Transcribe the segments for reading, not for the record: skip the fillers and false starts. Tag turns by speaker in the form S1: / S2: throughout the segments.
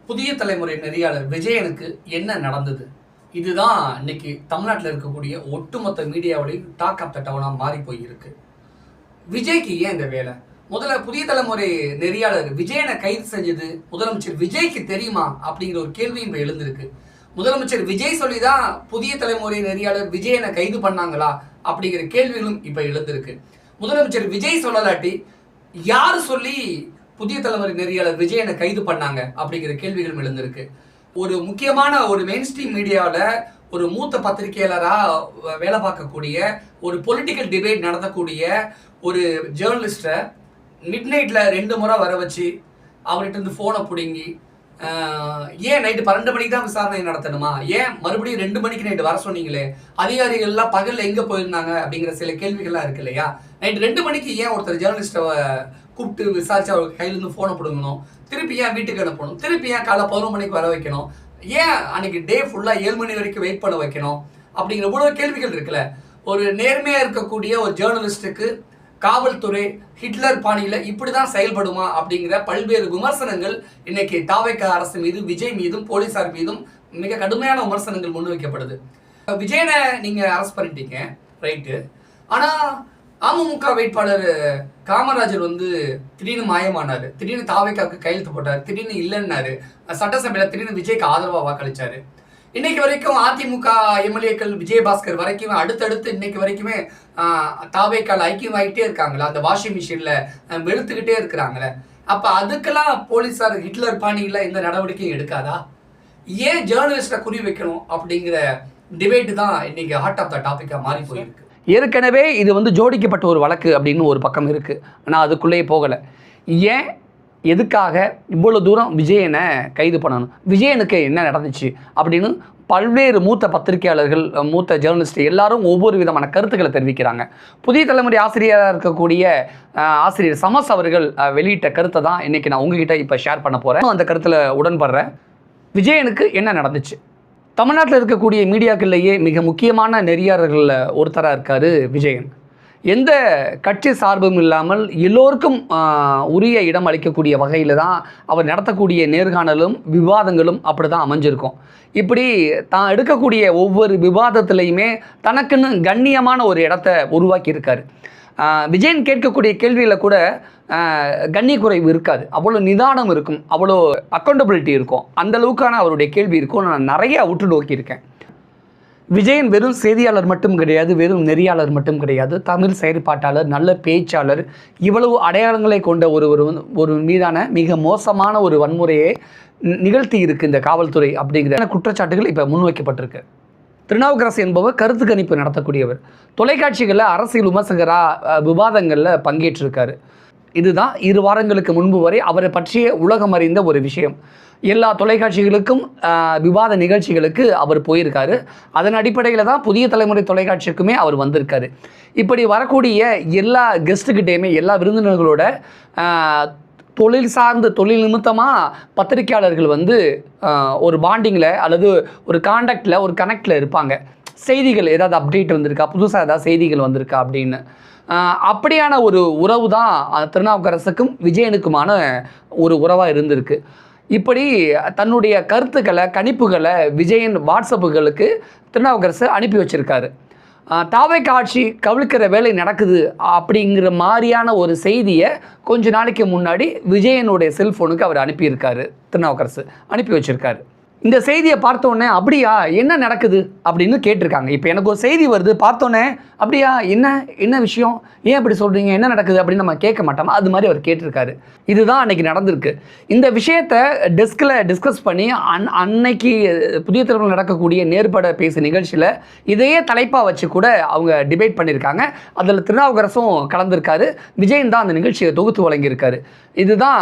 S1: புதிய தலைமுறை நெறியாளர் விஜயனுக்கு என்ன நடந்தது? இதுதான் இன்னைக்கு தமிழ்நாட்டில் இருக்கக்கூடிய ஒட்டுமொத்த மீடியாவோடையும் டாக் ஆஃப் த டவுனாக மாறி போயிருக்கு. விஜய்க்கு ஏன் இந்த வேலை? முதல்ல புதிய தலைமுறை நெறியாளர் விஜயனை கைது செஞ்சது முதலமைச்சர் விஜய்க்கு தெரியுமா அப்படிங்கிற ஒரு கேள்வியும் இப்போ எழுந்திருக்கு. முதலமைச்சர் விஜய் சொல்லி தான் புதிய தலைமுறை நெறியாளர் விஜயனை கைது பண்ணாங்களா அப்படிங்கிற கேள்விகளும் இப்போ எழுந்திருக்கு. முதலமைச்சர் விஜய் சொல்லலாட்டி யார் சொல்லி புதிய தலைமுறை நெறியாளர் விஜயனை கைது பண்ணாங்க அப்படிங்கிற கேள்விகளும் எழுந்திருக்கு. ஒரு முக்கியமான ஒரு மெயின் ஸ்ட்ரீம் மீடியாவில் ஒரு மூத்த பத்திரிகையாளராக வேலை பார்க்கக்கூடிய ஒரு பொலிட்டிக்கல் டிபேட் நடத்தக்கூடிய ஒரு ஜேர்னலிஸ்ட்டை மிட் நைட்டில் 2 முறை வர வச்சு அவர்கிட்ட இருந்து ஃபோனை பிடுங்கி ஏன் நைட்டு 12 மணிக்கு தான் விசாரணை நடத்தணுமா, ஏன் மறுபடியும் 2 மணிக்கு நைட்டு வர சொன்னீங்களே, அதிகாரிகள்லாம் பகலில் எங்கே போயிருந்தாங்க அப்படிங்கிற சில கேள்விகள்லாம் இருக்கு இல்லையா. நைட்டு 2 மணிக்கு ஏன் ஒருத்தர் ஜேர்னலிஸ்ட்டை கூப்பிட்டு விசாரிச்சு அவருக்கு கையிலேருந்து ஃபோனை பிடுங்கணும், திருப்பி ஏன் வீட்டுக்கு அனுப்பணும், திருப்பி ஏன் காலைல 11 மணிக்கு வர வைக்கணும், ஏன் அன்னைக்கு டே ஃபுல்லாக 7 மணி வரைக்கும் வெயிட் பண்ண வைக்கணும் அப்படிங்கிற இவ்வளோ கேள்விகள் இருக்குல்ல. ஒரு நேர்மையாக இருக்கக்கூடிய ஒரு ஜேர்னலிஸ்ட்டுக்கு காவல்துறை ஹிட்லர் பாணியில் இப்படி தான் செயல்படுமா அப்படிங்கிற பல்வேறு விமர்சனங்கள் இன்னைக்கு தாவேக அரசு மீது, விஜய் மீதும், போலீஸார் மீதும் மிக கடுமையான விமர்சனங்கள் முன்வைக்கப்படுது. விஜயனை நீங்கள் அரெஸ்ட் பண்ணிட்டீங்க, ரைட்டு. ஆனால் அமமுக வேட்பாளர் காமராஜர் திடீர்னு மாயமானார், திடீர்னு தாவேக்காவுக்கு கையெழுத்து போட்டார், திடீர்னு இல்லைன்னாரு, சட்டசபையில் திடீர்னு விஜய்க்கு ஆதரவாக வாக்களிச்சாரு. இன்னைக்கு வரைக்கும் அதிமுக எம்எல்ஏக்கள் விஜயபாஸ்கர் வரைக்கும் அடுத்தடுத்து இன்னைக்கு வரைக்குமே தாவேக்கால் ஐக்கியமாகிட்டே இருக்காங்களா, அந்த வாஷிங் மிஷினில் வெளுத்துக்கிட்டே இருக்கிறாங்களே. அப்போ அதுக்கெல்லாம் போலீஸார் ஹிட்லர் பாணியில் எந்த நடவடிக்கையும் எடுக்காதா? ஏன் ஜேர்னலிஸ்ட்டை குறி வைக்கணும் அப்படிங்கிற டிபேட்டு தான் இன்னைக்கு ஹார்ட் ஆஃப் த டாப்பிக்காக மாறி போயிருக்கு.
S2: ஏற்கனவே இது ஜோடிக்கப்பட்ட ஒரு வழக்கு அப்படின்னு ஒரு பக்கம் இருக்குது. ஆனால் அதுக்குள்ளேயே போகலை. ஏன், எதுக்காக இவ்வளோ தூரம் விஜயனை கைது பண்ணணும், விஜயனுக்கு என்ன நடந்துச்சு அப்படின்னு பல்வேறு மூத்த பத்திரிகையாளர்கள், மூத்த ஜேர்னலிஸ்ட் எல்லாரும் ஒவ்வொரு விதமான கருத்துக்களை தெரிவிக்கிறாங்க. புதிய தலைமுறை ஆசிரியராக இருக்கக்கூடிய ஆசிரியர் சமஸ் அவர்கள் வெளியிட்ட கருத்தை தான் இன்றைக்கி நான் உங்ககிட்ட இப்போ ஷேர் பண்ண போகிறேன். அந்த கருத்தில் உடன்படுறேன். விஜயனுக்கு என்ன நடந்துச்சு? தமிழ்நாட்டில் இருக்கக்கூடிய மீடியாக்கள்லேயே மிக முக்கியமான நெறியாளர்களில் ஒருத்தராக இருக்கார் விஜயன். எந்த கட்சி சார்பும் இல்லாமல் எல்லோருக்கும் உரிய இடம் அளிக்கக்கூடிய வகையில் தான் அவர் நடத்தக்கூடிய நேர்காணலும் விவாதங்களும் அப்படி தான் அமைஞ்சிருக்கும். இப்படி தான் எடுக்கக்கூடிய ஒவ்வொரு விவாதத்துலேயுமே தனக்குன்னு கண்ணியமான ஒரு இடத்த உருவாக்கியிருக்காரு. விஜயன் கேட்கக்கூடிய கேள்வியில் கூட கண்ணிய குறைவு இருக்காது, அவ்வளோ நிதானம் இருக்கும், அவ்வளோ அக்கௌண்டபிலிட்டி இருக்கும். அந்தளவுக்கான அவருடைய கேள்வி இருக்கும். நான் நிறையா உற்று நோக்கியிருக்கேன். விஜயன் வெறும் செய்தியாளர் மட்டும் கிடையாது, வெறும் நெறியாளர் மட்டும் கிடையாது, தமிழ் செயற்பாட்டாளர், நல்ல பேச்சாளர், இவ்வளவு அடையாளங்களை கொண்ட ஒரு மீதான மிக மோசமான ஒரு வன்முறையை நிகழ்த்தி இருக்கு இந்த காவல்துறை அப்படிங்கிற குற்றச்சாட்டுகள் இப்போ முன்வைக்கப்பட்டிருக்கு. திருநாவுக்கரசு என்பவர் கருத்து கணிப்பு நடத்தக்கூடியவர். தொலைக்காட்சிகளில் அரசியல் விமர்சகராக விவாதங்களில் பங்கேற்றிருக்காரு. இதுதான் 2 வாரங்களுக்கு முன்பு வரை அவரை பற்றிய உலகம் அறிந்த ஒரு விஷயம். எல்லா தொலைக்காட்சிகளுக்கும் விவாத நிகழ்ச்சிகளுக்கு அவர் போயிருக்காரு. அதன் அடிப்படையில் தான் புதிய தலைமுறை தொலைக்காட்சிக்குமே அவர் வந்திருக்காரு. இப்படி வரக்கூடிய எல்லா கெஸ்ட்டுக்கிட்டேயுமே, எல்லா விருந்தினர்களோட தொழில் நிமித்தமாக பத்திரிகையாளர்கள் ஒரு பாண்டிங்கில் அல்லது ஒரு காண்டாக்டில், ஒரு கனெக்டில் இருப்பாங்க. செய்திகள் ஏதாவது அப்டேட் வந்திருக்கா, புதுசாக ஏதாவது செய்திகள் வந்திருக்கா அப்படின்னு. அப்படியான ஒரு உறவு தான் திருநாவுக்கரசுக்கும் விஜயனுக்குமான ஒரு உறவாக இருந்திருக்கு. இப்படி தன்னுடைய கருத்துக்களை, கணிப்புகளை விஜயன் வாட்ஸ்அப்புகளுக்கு திருநாவுக்கரசு அனுப்பி வச்சுருக்காரு. தாவேக ஆட்சி கவிழ்க்கிற வேலை நடக்குது அப்படிங்கிற மாதிரியான ஒரு செய்தியை கொஞ்ச நாளைக்கு முன்னாடி விஜயனுடைய செல்ஃபோனுக்கு அவர் அனுப்பியிருக்காரு, திருநாவுக்கரசு அனுப்பி வச்சுருக்காரு. இந்த செய்தியை பார்த்தோன்னே அப்படியா என்ன நடக்குது அப்படின்னு கேட்டிருக்காங்க. இப்போ எனக்கு ஒரு செய்தி வருது, பார்த்தோன்னே அப்படியா என்ன விஷயம், ஏன் அப்படி சொல்கிறீங்க, என்ன நடக்குது அப்படின்னு நம்ம கேட்க மாட்டோமா, அது மாதிரி அவர் கேட்டிருக்காரு. இதுதான் அன்றைக்கி நடந்திருக்கு. இந்த விஷயத்தை டெஸ்கில் டிஸ்கஸ் பண்ணி அன்னைக்கு புதிய தலைமுறை நடக்கக்கூடிய நேர்பட பேசு நிகழ்ச்சியில் இதையே தலைப்பாக வச்சு கூட அவங்க டிபேட் பண்ணியிருக்காங்க. அதில் திருநாவுக்கரசும் கலந்துருக்காரு. விஜயன் தான் அந்த நிகழ்ச்சியை தொகுத்து வழங்கியிருக்காரு. இதுதான்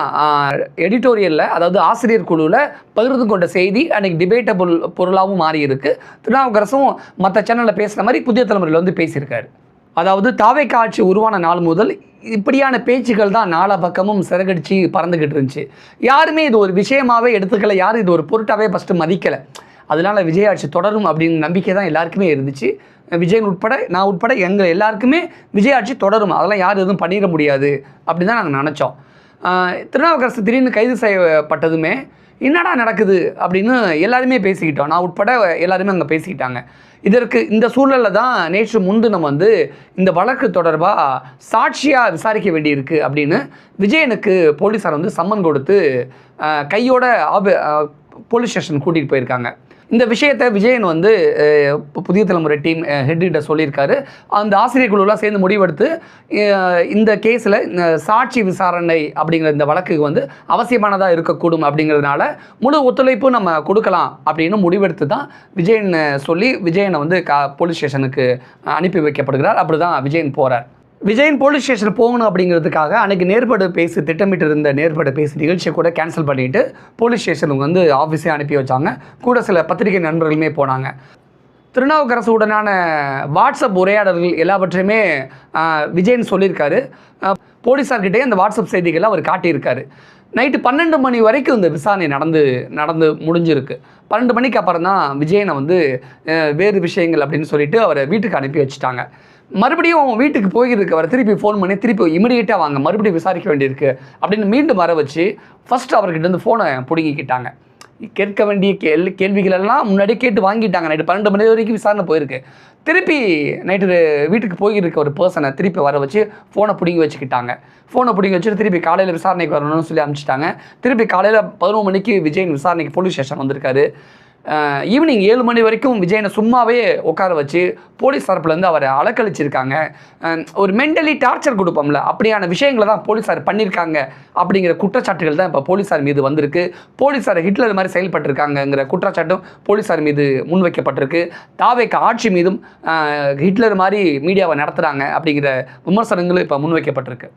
S2: எடிட்டோரியலில், அதாவது ஆசிரியர் குழுவில் பகிர்ந்து கொண்ட செய்தி அன்றைக்கி டிபேட்டபுள் பொருளாகவும் மாறி இருக்கு. திருநாவுக்கரசும் மற்ற சேனலில் பேசுகிற மாதிரி புதிய தலைமுறையில் பேசியிருக்காரு. அதாவது தாவேக ஆட்சி உருவான நாள் முதல் இப்படியான பேச்சுக்கள் தான் நாலா பக்கமும் சிறகடிச்சு பறந்துக்கிட்டு இருந்துச்சு. யாருமே இது ஒரு விஷயமாகவே எடுத்துக்கலை, யாரும் இது ஒரு பொருட்டாகவே ஃபஸ்ட்டு மதிக்கலை. அதனால் விஜய் ஆட்சி தொடரும் அப்படின்னு நம்பிக்கை தான் எல்லாருக்குமே இருந்துச்சு. விஜயன் உட்பட, நான் உட்பட எங்கள் எல்லாருக்குமே விஜய் ஆட்சி தொடரும், அதெல்லாம் யாரும் எதுவும் பண்ணிட முடியாது அப்படின்னு தான் நாங்கள் நினச்சோம். திருநாவுக்கரசு திடீர்னு கைது செய்யப்பட்டதுமே என்னடா நடக்குது அப்படின்னு எல்லாருமே பேசிக்கிட்டோம். நான் உட்பட எல்லாருமே அங்கே பேசிக்கிட்டாங்க. இந்த சூழலில் தான் நேற்று முன்தினம் வந்து இந்த வழக்கு தொடர்பாக சாட்சியாக விசாரிக்க வேண்டியிருக்கு அப்படின்னு விஜயனுக்கு போலீஸார் வந்து சம்மன் கொடுத்து கையோட போலீஸ் ஸ்டேஷன் கூட்டிகிட்டு போயிருக்காங்க. இந்த விஷயத்தை விஜயன் வந்து புதிய தலைமுறை டீம் ஹெட்டிட்ட சொல்லியிருக்காரு. அந்த ஆசிரியர் குழுலாம் சேர்ந்து முடிவெடுத்து இந்த கேஸில் சாட்சி விசாரணை அப்படிங்கிற இந்த வழக்குக்கு வந்து அவசியமானதாக இருக்கக்கூடும் அப்படிங்கிறதுனால முழு ஒத்துழைப்பு நம்ம கொடுக்கலாம் அப்படின்னு முடிவெடுத்து தான் விஜயனை வந்து போலீஸ் ஸ்டேஷனுக்கு அனுப்பி வைக்கப்படுகிறார். அப்படி தான் விஜயன் போகிறார். விஜயன் போலீஸ் ஸ்டேஷன் போகணும் அப்படிங்கிறதுக்காக அன்றைக்கி நேர்படு பேசி திட்டமிட்டு இருந்த நேர்படு பேசி நிகழ்ச்சியை கூட கேன்சல் பண்ணிவிட்டு போலீஸ் ஸ்டேஷனுக்கு வந்து ஆஃபீஸே அனுப்பி வச்சாங்க. கூட சில பத்திரிகை நண்பர்களுமே போனாங்க. திருநாவுக்கரசு உடனான வாட்ஸ்அப் உரையாடல்கள் எல்லாவற்றையுமே விஜயன் சொல்லியிருக்காரு. போலீஸார்கிட்டே அந்த வாட்ஸ்அப் செய்திகளை அவர் காட்டியிருக்காரு. நைட்டு 12 மணி வரைக்கும் இந்த விசாரணை நடந்து முடிஞ்சிருக்கு. 12 மணிக்கு அப்புறம் தான் விஜயனை வந்து வேறு விஷயங்கள் அப்படின்னு சொல்லிட்டு அவரை வீட்டுக்கு அனுப்பி வச்சுட்டாங்க. மறுபடியும் வீட்டுக்கு போயிருக்கு. அவர் திருப்பி ஃபோன் பண்ணி திருப்பி இமிடியேட்டாக வாங்க, மறுபடியும் விசாரிக்க வேண்டியிருக்கு அப்படின்னு மீண்டும் வர வச்சு ஃபஸ்ட்டு அவர்கிட்ட வந்து ஃபோனை பிடுங்கிக்கிட்டாங்க. கேட்க வேண்டிய கேள்விகளெல்லாம் முன்னாடியே கேட்டு வாங்கிட்டாங்க. நைட்டு 12 மணி வரைக்கும் விசாரணை போயிருக்கு. திருப்பி நைட்டு வீட்டுக்கு போயிருக்க ஒரு பர்சனை திருப்பி வர வச்சு ஃபோனை பிடுங்கி வச்சுக்கிட்டாங்க. ஃபோனை பிடுங்கி வச்சுட்டு திருப்பி காலையில் விசாரணைக்கு வரணும்னு சொல்லி அனுப்பிச்சிட்டாங்க. திருப்பி காலையில் 11 மணிக்கு விஜயன் விசாரணைக்கு போலீஸ் ஸ்டேஷன் வந்திருக்காரு. ஈவினிங் 7 மணி வரைக்கும் விஜயனை சும்மாவே உட்கார வச்சு போலீஸ் தரப்புலேருந்து அவரை அலக்கழிச்சிருக்காங்க. ஒரு மென்டலி டார்ச்சர் கொடுப்போம்ல, அப்படியான விஷயங்களை தான் போலீஸார் பண்ணியிருக்காங்க அப்படிங்கிற குற்றச்சாட்டுகள் தான் இப்போ போலீஸார் மீது வந்திருக்கு. போலீஸார் ஹிட்லர் மாதிரி செயல்பட்டிருக்காங்கிற குற்றச்சாட்டும் போலீஸார் மீது முன்வைக்கப்பட்டிருக்கு. தாவேக ஆட்சி மீதும் ஹிட்லர் மாதிரி மீடியாவை நடத்துகிறாங்க அப்படிங்கிற விமர்சனங்களும் இப்போ முன்வைக்கப்பட்டிருக்கு.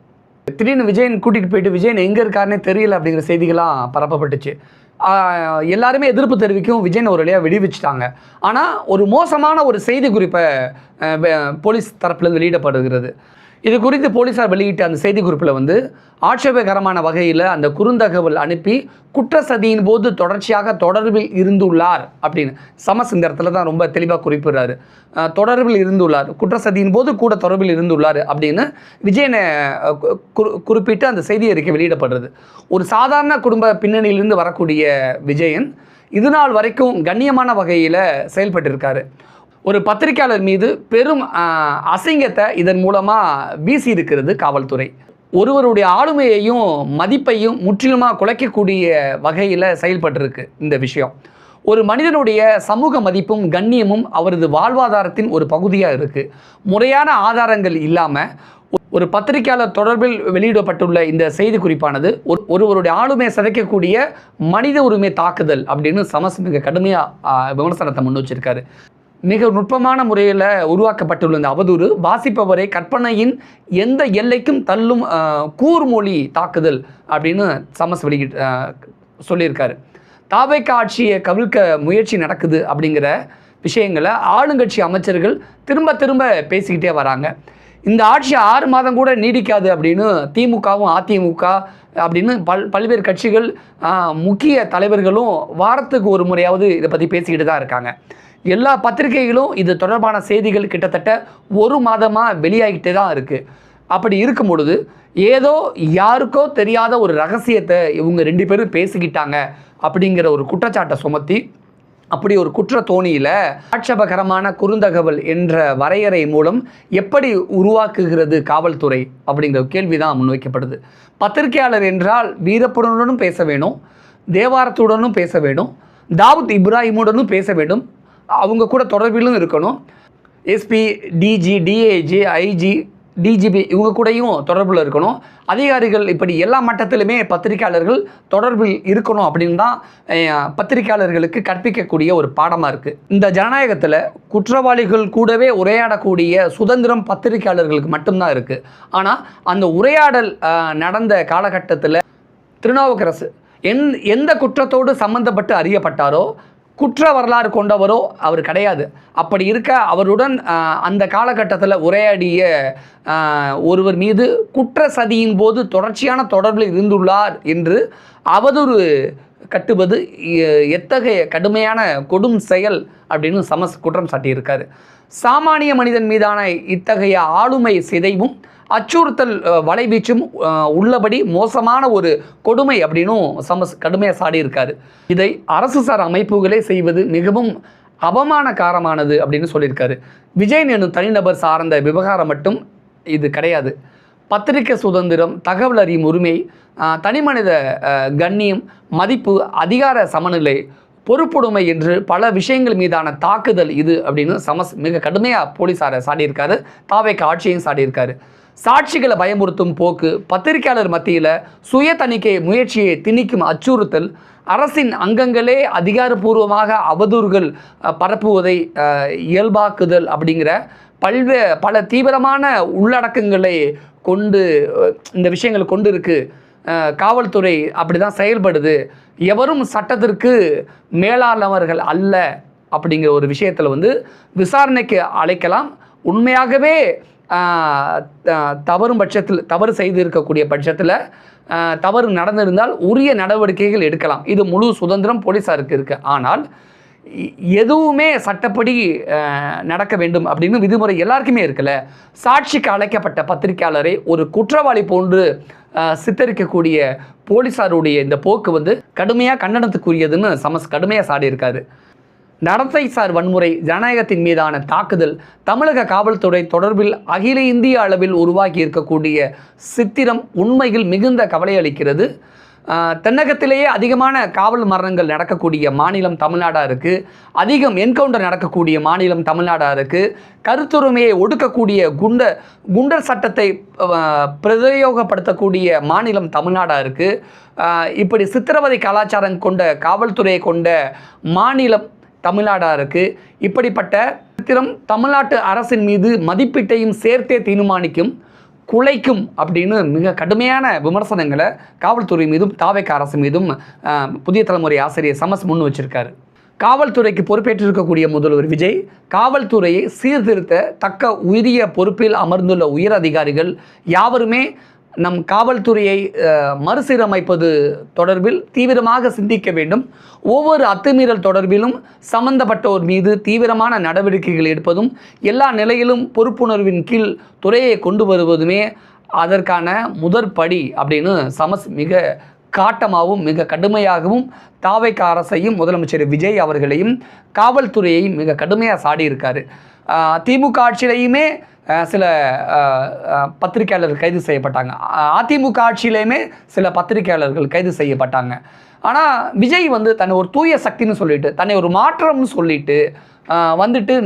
S2: திடீர்னு விஜயன் கூட்டிகிட்டு போயிட்டு விஜயன் எங்கே இருக்காருன்னே தெரியல அப்படிங்கிற செய்திகள்லாம் பரப்பப்பட்டுச்சு. எல்லாருமே எதிர்ப்பு தெரிவிக்கும் விஜயன் ஒரு வழியாக விடுவிச்சிட்டாங்க. ஆனால் ஒரு மோசமான ஒரு செய்தி குறிப்பை போலீஸ் தரப்புலேருந்து வெளியிடப்படுகிறது. இது குறித்து போலீஸார் வெளியிட்ட அந்த செய்தி குறிப்பில் வந்து ஆட்சேபகரமான வகையில் அந்த குறுந்தகவல் அனுப்பி குற்ற சதியின் போது தொடர்ச்சியாக தொடர்பில் இருந்துள்ளார் அப்படின்னு சமஸ் இந்த இடத்துல தான் ரொம்ப தெளிவாக குறிப்பிடுறாரு. தொடர்பில் இருந்துள்ளார், குற்ற சதியின் போது கூட தொடர்பில் இருந்துள்ளார் அப்படின்னு விஜயனை குறிப்பிட்டு அந்த செய்தி அறிக்கை வெளியிடப்படுறது. ஒரு சாதாரண குடும்ப பின்னணியிலிருந்து வரக்கூடிய விஜயன் இது நாள் வரைக்கும் கண்ணியமான வகையில் செயல்பட்டிருக்காரு. ஒரு பத்திரிகையாளர் மீது பெரும் அசிங்கத்தை இதன் மூலமாக வீசி இருக்கிறது காவல்துறை. ஒருவருடைய ஆளுமையையும் மதிப்பையும் முற்றிலுமாக குலைக்கக்கூடிய வகையில் செயல்பட்டிருக்கு இந்த விஷயம். ஒரு மனிதனுடைய சமூக மதிப்பும் கண்ணியமும் அவரது வாழ்வாதாரத்தின் ஒரு பகுதியாக இருக்குது. முறையான ஆதாரங்கள் இல்லாமல் ஒரு பத்திரிகையாளர் தொடர்பில் வெளியிடப்பட்டுள்ள இந்த செய்தி குறிப்பானது ஒருவருடைய ஆளுமையை சிதைக்கக்கூடிய மனித உரிமை தாக்குதல் அப்படின்னு சமஸ் மிக கடுமையாக விமர்சனத்தை முன் வச்சிருக்காரு. மிக நுட்பமான முறையில் உருவாக்கப்பட்டுள்ள இந்த அவதூறு வாசிப்பவரை கற்பனையின் எந்த எல்லைக்கும் தள்ளும் கூர்மொழி தாக்குதல் அப்படின்னு சமஸ் சொல்லியிருக்காரு. தாவேக ஆட்சியை கவிழ்க்க முயற்சி நடக்குது அப்படிங்கிற விஷயங்களை ஆளுங்கட்சி அமைச்சர்கள் திரும்ப திரும்ப பேசிக்கிட்டே வராங்க. இந்த ஆட்சி 6 மாதம் கூட நீடிக்காது அப்படின்னு திமுகவும் அதிமுக அப்படின்னு பல்வேறு கட்சிகள் முக்கிய தலைவர்களும் வாரத்துக்கு ஒரு முறையாவது இதை பற்றி பேசிக்கிட்டு தான் இருக்காங்க. எல்லா பத்திரிகைகளும் இது தொடர்பான செய்திகள் கிட்டத்தட்ட 1 மாதமாக வெளியாகிட்டே தான் இருக்குது. அப்படி இருக்கும் பொழுது ஏதோ யாருக்கோ தெரியாத ஒரு ரகசியத்தை இவங்க 2 பேரும் பேசிக்கிட்டாங்க அப்படிங்கிற ஒரு குற்றச்சாட்டை சுமத்தி அப்படி ஒரு குற்ற தோணியில் ஆட்சேபகரமான குறுந்தகவல் என்ற வரையறை மூலம் எப்படி உருவாக்குகிறது காவல்துறை அப்படிங்கிற கேள்வி தான் முன்வைக்கப்படுது. பத்திரிகையாளர் என்றால் வீரப்பனுடனும் பேச வேணும், தேவாரத்துடனும் பேச வேணும், தாவூத் இப்ராஹிமுடனும் பேச வேண்டும், அவங்க கூட தொடர்பிலும் இருக்கணும், எஸ்பி, டிஜி, டிஏஜி, ஐஜி, டிஜிபி இவங்க கூடயும் தொடர்பில் இருக்கணும், அதிகாரிகள் இப்படி எல்லா மட்டத்திலுமே பத்திரிகையாளர்கள் தொடர்பில் இருக்கணும் அப்படின்னு தான் பத்திரிகையாளர்களுக்கு கற்பிக்கக்கூடிய ஒரு பாடமாக இருக்குது. இந்த ஜனநாயகத்தில் குற்றவாளிகள் கூடவே உரையாடக்கூடிய சுதந்திரம் பத்திரிகையாளர்களுக்கு மட்டும்தான் இருக்குது. ஆனால் அந்த உரையாடல் நடந்த காலகட்டத்தில் திருநாவுக்கரசு எந்த குற்றத்தோடு சம்பந்தப்பட்டு அறியப்பட்டாரோ குற்ற வரலாறு கொண்டவரோ அவர் கிடையாது. அப்படி இருக்க அவருடன் அந்த காலகட்டத்தில் உரையாடிய ஒருவர் மீது குற்ற சதியின் போது தொடர்ச்சியான தொடர்பில் இருந்துள்ளார் என்று அவதூறு கட்டுவது எத்தகைய கடுமையான கொடும் செயல் அப்படின்னு சமஸ் குற்றம் சாட்டியிருக்காரு. சாமானிய மனிதன் மீதான இத்தகைய ஆளுமை சிதைவும் அச்சுறுத்தல் வலைவீச்சும் உள்ளபடி மோசமான ஒரு கொடுமை அப்படின்னும் கடுமையாக சாடியிருக்காரு. இதை அரசு சார் அமைப்புகளே செய்வது மிகவும் அவமானகாரமானது அப்படின்னு சொல்லியிருக்காரு. விஜய் என்னும் தனிநபர் சார்ந்த விவகாரம் மட்டும் இது கிடையாது. பத்திரிகை சுதந்திரம், தகவல் அறியும் உரிமை, தனிமனித கண்ணியம், மதிப்பு, அதிகார சமநிலை, பொறுப்புடைமை என்று பல விஷயங்கள் மீதான தாக்குதல் இது அப்படின்னு மிக கடுமையாக போலீஸாரை சாடியிருக்காரு. தாவேக ஆட்சியையும் சாடியிருக்காரு. சாட்சிகளை பயமுறுத்தும் போக்கு, பத்திரிகையாளர் மத்தியில் சுய தணிக்கை முயற்சியை திணிக்கும் அச்சுறுத்தல், அரசின் அங்கங்களே அதிகாரப்பூர்வமாக அவதூறுகள் பரப்புவதை இயல்பாக்குதல் அப்படிங்கிற பல தீவிரமான உள்ளடக்கங்களை கொண்டு இந்த விஷயங்கள் கொண்டு இருக்குது. காவல்துறை அப்படி தான் செயல்படுது, எவரும் சட்டத்திற்கு மேலானவர்கள் அல்ல அப்படிங்கிற ஒரு விஷயத்தில் விசாரணைக்கு அழைக்கலாம். உண்மையாகவே தவறு செய்து இருக்கக்கூடிய பட்சத்தில் தவறு நடந்திருந்தால் உரிய நடவடிக்கைகள் எடுக்கலாம். இது முழு சுதந்திரம் போலீஸாருக்கு இருக்குது. ஆனால் எதுவுமே சட்டப்படி நடக்க வேண்டும் அப்படின்னு விதிமுறை எல்லாருக்குமே இருக்குல்ல. சாட்சிக்கு அழைக்கப்பட்ட பத்திரிகையாளரை ஒரு குற்றவாளி போன்று சித்தரிக்கக்கூடிய போலீஸாருடைய இந்த போக்கு கடுமையாக கண்டனத்துக்குரியதுன்னு கடுமையாக சாடியிருக்காரு. நடத்தை சார் வன்முறை, ஜனநாயகத்தின் மீதான தாக்குதல், தமிழக காவல்துறை தொடர்பில் அகில இந்திய அளவில் உருவாக்கி இருக்கக்கூடிய சித்திரம் உண்மையில் மிகுந்த கவலை அளிக்கிறது. தென்னகத்திலேயே அதிகமான காவல் மரணங்கள் நடக்கக்கூடிய மாநிலம் தமிழ்நாடாக இருக்குது. அதிகம் என்கவுண்டர் நடக்கக்கூடிய மாநிலம் தமிழ்நாடாக இருக்குது. கருத்துரிமையை ஒடுக்கக்கூடிய குண்டர் சட்டத்தை பிரயோகப்படுத்தக்கூடிய மாநிலம் தமிழ்நாடாக இருக்குது. இப்படி சித்திரவதை கலாச்சாரம் கொண்ட காவல்துறையை கொண்ட மாநிலம் தமிழ்நாடாக இருக்குது. இப்படிப்பட்ட சித்திரம் தமிழ்நாட்டு அரசின் மீது மதிப்பீட்டையும் சேர்த்தே தீர்மானிக்கும், குலைக்கும் அப்படின்னு மிக கடுமையான விமர்சனங்களை காவல்துறை மீதும் தாவேக அரசு மீதும் புதிய தலைமுறை ஆசிரியர் முன் வச்சிருக்காரு. காவல்துறைக்கு பொறுப்பேற்றிருக்கக்கூடிய முதல்வர் விஜய் காவல்துறையை சீர்திருத்த தக்க உரிய பொறுப்பில் அமர்ந்துள்ள உயர் அதிகாரிகள் யாவருமே நம் காவல்துறையை மறுசீரமைப்பது தொடர்பில் தீவிரமாக சிந்திக்க வேண்டும். ஒவ்வொரு அத்துமீறல் தொடர்பிலும் சம்பந்தப்பட்டோர் மீது தீவிரமான நடவடிக்கைகள் எடுப்பதும், எல்லா நிலையிலும் பொறுப்புணர்வின் கீழ் துறையை கொண்டு வருவதுமே அதற்கான முதற்படி அப்படின்னு மிக காட்டமாகவும் மிக கடுமையாகவும் தாவேக அரசையும் முதலமைச்சர் விஜய் அவர்களையும் காவல்துறையையும் மிக கடுமையாக சாடியிருக்காரு. திமுக ஆட்சியிலையுமே சில பத்திரிகையாளர்கள் கைது செய்யப்பட்டாங்க. அதிமுக ஆட்சியிலையுமே சில பத்திரிகையாளர்கள் கைது செய்யப்பட்டாங்க. ஆனால் விஜய் தன்னை ஒரு தூய சக்தின்னு சொல்லிட்டு, தன்னை ஒரு மாற்றம்னு சொல்லிட்டு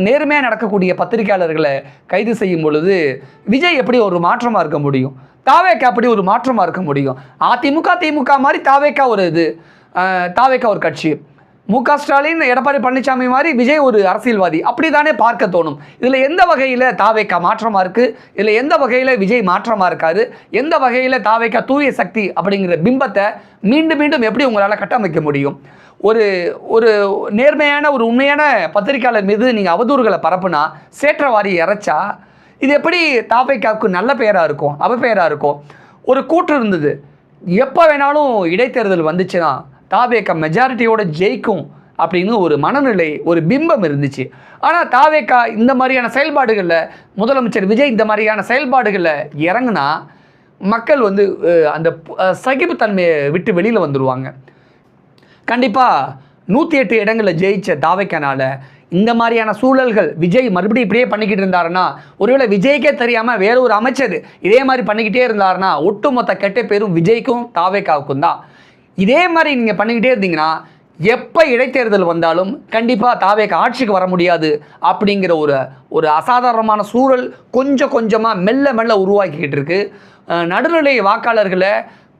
S2: நேர்மையாக நடக்கக்கூடிய பத்திரிகையாளர்களை கைது செய்யும் பொழுது விஜய் எப்படி ஒரு மாற்றமாக இருக்க முடியும்? தாவேக அப்படி ஒரு மாற்றமாக இருக்க முடியும்? திமுக மாதிரி தாவேக ஒரு கட்சி, முக ஸ்டாலின், எடப்பாடி பழனிசாமி மாதிரி விஜய் ஒரு அரசியல்வாதி, அப்படி தானே பார்க்க தோணும். இதில் எந்த வகையில் தாவேக மாற்றமாக இருக்குது? இதில் எந்த வகையில் விஜய் மாற்றமாக இருக்காரு? எந்த வகையில் தாவேக தூய சக்தி அப்படிங்கிற பிம்பத்தை மீண்டும் மீண்டும் எப்படி உங்களால் கட்டமைக்க முடியும்? ஒரு நேர்மையான ஒரு உண்மையான பத்திரிகையாளர் மீது நீங்கள் அவதூறுகளை பரப்புனா, சேற்றவாரி இறைச்சா, இது எப்படி தாவேகாவுக்கு நல்ல பெயராக இருக்கும், அவப்பெயராக இருக்கும்? ஒரு கூற்று இருந்தது, எப்போ வேணாலும் இடைத்தேர்தல் வந்துச்சுன்னா தாவேக மெஜாரிட்டியோட ஜெயிக்கும் அப்படின்னு ஒரு மனநிலை, ஒரு பிம்பம் இருந்துச்சு. ஆனால் தாவேக இந்த மாதிரியான செயல்பாடுகளில், முதலமைச்சர் விஜய் இந்த மாதிரியான செயல்பாடுகளில் இறங்குனா மக்கள் அந்த சகிப்புத்தன்மையை விட்டு வெளியில் வந்துடுவாங்க. கண்டிப்பாக 108 இடங்களில் ஜெயிச்ச தாவேகனால இந்த மாதிரியான சூழல்கள் விஜய் மறுபடியும் இப்படியே பண்ணிக்கிட்டு இருந்தாருன்னா, ஒருவேளை விஜய்க்கே தெரியாமல் வேற ஒரு அமைச்சர் இதே மாதிரி பண்ணிக்கிட்டே இருந்தாருன்னா ஒட்டுமொத்த கெட்ட பேரும் விஜய்க்கும் தாவேகாவுக்கும் தான். இதே மாதிரி நீங்கள் பண்ணிக்கிட்டே இருந்தீங்கன்னா எப்போ இடைத்தேர்தல் வந்தாலும் கண்டிப்பாக தாவேக ஆட்சிக்கு வர முடியாது அப்படிங்கிற ஒரு அசாதாரணமான சூழல் கொஞ்சம் கொஞ்சமாக மெல்ல உருவாக்கிக்கிட்டு இருக்கு. நடுநிலை வாக்காளர்களை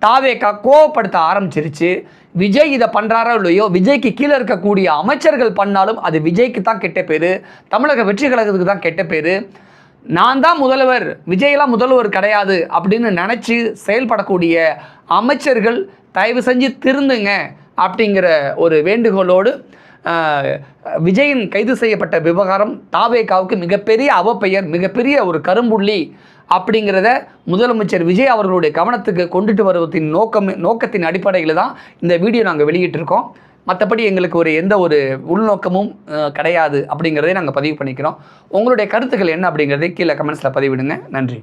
S2: தாவேக கோவப்படுத்த ஆரம்பிச்சிருச்சு. விஜய் இதை பண்ணுறாரோ இல்லையோ, விஜய்க்கு கீழே இருக்கக்கூடிய அமைச்சர்கள் பண்ணாலும் அது விஜய்க்கு தான் கெட்ட பேர், தமிழக வெற்றி கழகத்துக்கு தான் கெட்ட பேர். நான் தான் முதல்வர், விஜயெல்லாம் முதல்வர் கிடையாது அப்படின்னு நினச்சி செயல்படக்கூடிய அமைச்சர்கள் தயவு செஞ்சு திருந்துங்க அப்படிங்கிற ஒரு வேண்டுகோளோடு விஜயின் கைது செய்யப்பட்ட விவகாரம் தாவேகாவுக்கு மிகப்பெரிய அவப்பெயர், மிகப்பெரிய ஒரு கரும்புள்ளி அப்படிங்கிறத முதலமைச்சர் விஜய் அவர்களுடைய கவனத்துக்கு கொண்டுட்டு வருவதின் நோக்கத்தின் அடிப்படையில் தான் இந்த வீடியோ நாங்கள் வெளியிட்டிருக்கோம். மற்றபடி எங்களுக்கு எந்த ஒரு உள்நோக்கமும் கிடையாது அப்படிங்கிறதை நாங்கள் பதிவு பண்ணிக்கிறோம். உங்களுடைய கருத்துக்கள் என்ன அப்படிங்கிறதை கீழே கமெண்ட்ஸில் பதிவிடுங்க. நன்றி.